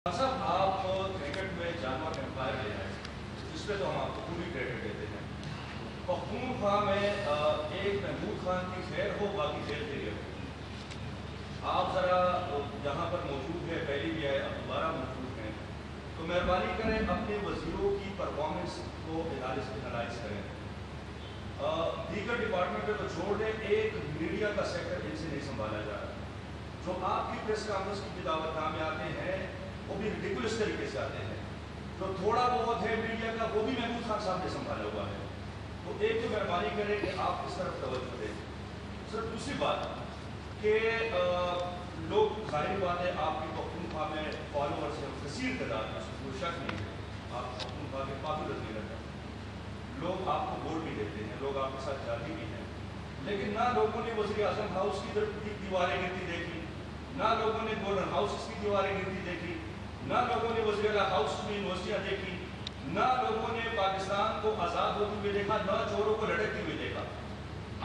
साहब आप क्रिकेट में जानवर एम्पायर ले आए, जिस पे तो हम आपको पूरी क्रेडिट देते हैं। पख्तूनख्वा में एक महमूद खान की खैर हो, बाकी जेल के लिए हो। आप ज़रा यहाँ पर मौजूद है, पहले भी आए, अब दोबारा मौजूद हैं, तो मेहरबानी करें अपने वज़ीरों की परफॉर्मेंस को एनालाइज करें। दीगर डिपार्टमेंट को छोड़ दें, एक मीडिया का सेक्टर इनसे नहीं संभाला जा रहा। जो आपकी प्रेस कॉन्फ्रेंस की दावत में आते हैं वो भी रिडिकुलस तरीके से आते हैं। जो थोड़ा बहुत है मीडिया का वो भी महमूद खान साहब ने संभाला हुआ है। तो एक तो मेहरबानी करें कि आप इस तरफ तवज्जो दें। सर दूसरी बात कि लोग जाहिर बात है आपकी पख्तूनख्वा में फॉलोअर्स हैं कसीर तादाद में, कोई शक नहीं है, आप पख्तूनख्वा के पॉपुलर लीडर हैं, लोग आपको वोट भी देते हैं, लोग आपके साथ जाती भी हैं, लेकिन ना लोगों ने वज़ीर आज़म हाउस की दीवारें गिरती देखी, ना लोगों ने गवर्नर हाउस की दीवारें गिरती देखी, ना लोगों ने वज़ीर आला हाउस में यूनिवर्सिटियाँ देखी, ना लोगों ने पाकिस्तान को आज़ाद होते हुए देखा, ना चोरों को लटकते हुए देखा।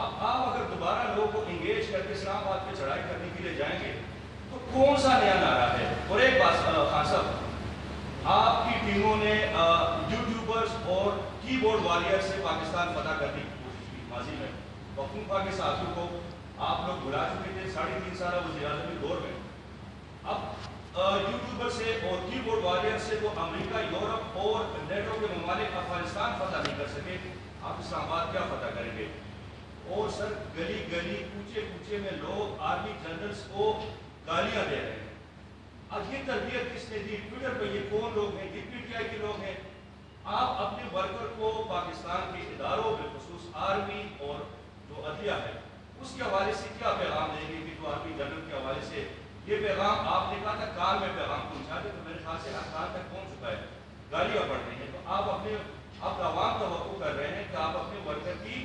अब आप अगर दोबारा लोगों को इंगेज करके इस्लामाबाद पे चढ़ाई करने के लिए जाएंगे तो कौन सा नया नारा है? और एक बात खान साहब, आपकी टीमों ने यूट्यूबर्स और कीबोर्ड वॉरियर से पाकिस्तान फतह करने की कोशिश की माजी में। पख्तूनख्वा के साथियों को आप लोग बुला चुके थे 3.5 साल वज़ीर आज़म के दौर में। अब यूट्यूबर से और कीबोर्ड वॉरियर से तो अमेरिका, यूरोप और नेटो के ममालिक अफगानिस्तान फतह नहीं कर सके, आप इस्लामाबाद क्या फतह करेंगे? और सर गली गली कूचे कूचे में लोग आर्मी जनरल्स को गालियां दे रहे हैं। अब ये तरबियत किसने दी? ट्विटर पे ये कौन लोग हैं? ये पीटीआई के लोग हैं। आप अपने वर्कर को पाकिस्तान के इदारों बिलखुसूस आर्मी और जो अदलिया है उसके हवाले से क्या पैगाम देंगे कि जो आर्मी जनरल के हवाले से ये पैगाम आपने कहा था काल में पैगाम पहुंचा दे, तो मेरे ख्याल से काल तक पहुंच चुका है, गालियां बढ़ रही हैं। तो आप आवाम तवक्को कर रहे हैं कि आप अपने वर्कर की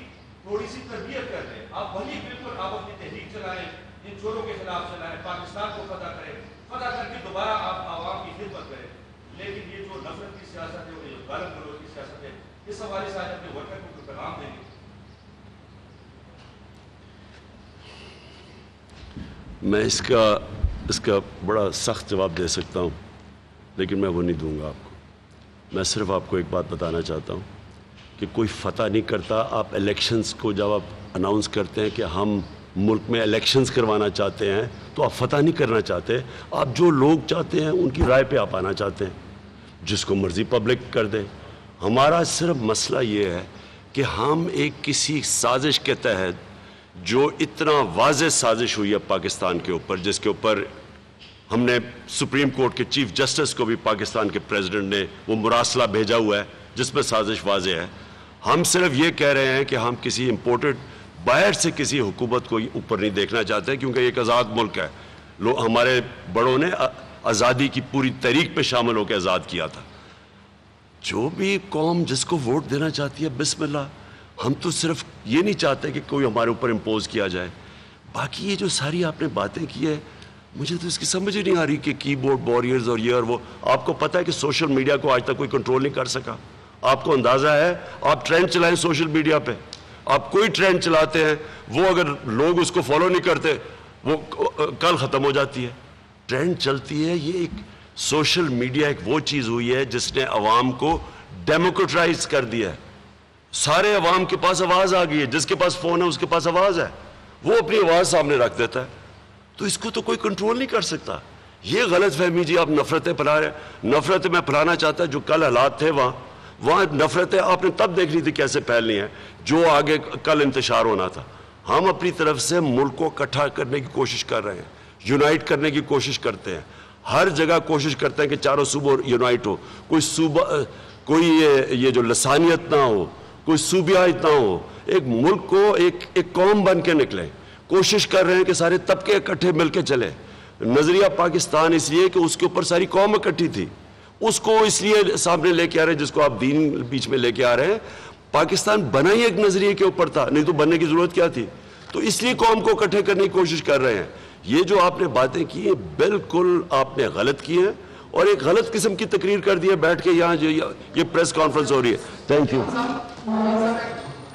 थोड़ी सी तरबियत कर रहे हैं। आप वही बिल्कुल आप अपनी तहरीक चलाएं, इन चोरों के खिलाफ चलाएं, पाकिस्तान को फतह करें, फतह करके दोबारा आप आवाम की खिदमत करें। लेकिन ये जो नफरत की सियासत है, ये गालिब गलौज की सियासत है, इस हवाले से आज अपने वर्कर को पैगाम देंगे। मैं इसका बड़ा सख्त जवाब दे सकता हूँ, लेकिन मैं वो नहीं दूंगा आपको। मैं सिर्फ आपको एक बात बताना चाहता हूँ कि कोई फतह नहीं करता। आप इलेक्शंस को जब आप अनाउंस करते हैं कि हम मुल्क में इलेक्शंस करवाना चाहते हैं, तो आप फतह नहीं करना चाहते। आप जो लोग चाहते हैं उनकी राय पे आप आना चाहते हैं, जिसको मर्जी पब्लिक कर दें। हमारा सिर्फ मसला ये है कि हम एक किसी साजिश के तहत, जो इतना वाज़ेह साजिश हुई है पाकिस्तान के ऊपर, जिसके ऊपर हमने सुप्रीम कोर्ट के चीफ जस्टिस को भी पाकिस्तान के प्रेसिडेंट ने वो मुरासला भेजा हुआ है जिसमें साजिश वाज़ेह है। हम सिर्फ ये कह रहे हैं कि हम किसी इम्पोर्टेड बाहर से किसी हुकूमत को ऊपर नहीं देखना चाहते, क्योंकि एक आज़ाद मुल्क है। हमारे बड़ों ने आज़ादी की पूरी तहरीक पे शामिल होकर आज़ाद किया था। जो भी कौम जिसको वोट देना चाहती है, बिस्मिल्लाह। हम तो सिर्फ ये नहीं चाहते कि कोई हमारे ऊपर इम्पोज किया जाए। बाकी ये जो सारी आपने बातें की है, मुझे तो इसकी समझ ही नहीं आ रही कि कीबोर्ड वॉरियर्स और ये और वो। आपको पता है कि सोशल मीडिया को आज तक कोई कंट्रोल नहीं कर सका। आपको अंदाज़ा है, आप ट्रेंड चलाएं सोशल मीडिया पे, आप कोई ट्रेंड चलाते हैं, वो अगर लोग उसको फॉलो नहीं करते, वो कल ख़त्म हो जाती है। ट्रेंड चलती है। ये एक सोशल मीडिया एक वो चीज़ हुई है जिसने अवाम को डेमोक्रेटाइज कर दिया है। सारे अवाम के पास आवाज़ आ गई है। जिसके पास फ़ोन है उसके पास आवाज़ है, वो अपनी आवाज़ सामने रख देता है। तो इसको तो कोई कंट्रोल नहीं कर सकता। ये गलत फहमी जी, आप नफ़रतें फैला रहे हैं। नफ़रतें मैं फैलाना चाहता जो कल हालात थे वहाँ नफ़रतें आपने तब देखनी थी कैसे फैलनी है, जो आगे कल इंतशार होना था। हम अपनी तरफ से मुल्क को इकट्ठा करने की कोशिश कर रहे हैं, यूनाइट करने की कोशिश करते हैं। हर जगह कोशिश करते हैं कि चारों सूबे यूनाइट हो। कोई सूबा, कोई ये जो लसानियत ना हो, कोई सूबियात ना हो। एक मुल्क को एक कौम बन के निकले। कोशिश कर रहे हैं कि सारे तबके इकट्ठे मिलके चले। नजरिया पाकिस्तान इसलिए कि उसके ऊपर सारी कौम इकट्ठी थी, उसको इसलिए सामने लेके आ रहे हैं, जिसको आप दीन बीच में लेके आ रहे हैं। पाकिस्तान बना ही एक नजरिए के ऊपर था, नहीं तो बनने की जरूरत क्या थी? तो इसलिए कौम को इकट्ठे करने की कोशिश कर रहे हैं। ये जो आपने बातें की हैं, बिल्कुल आपने गलत की हैं और एक गलत किस्म की तकरीर कर दी है बैठ के यहाँ जो ये प्रेस कॉन्फ्रेंस हो रही है। Thank you.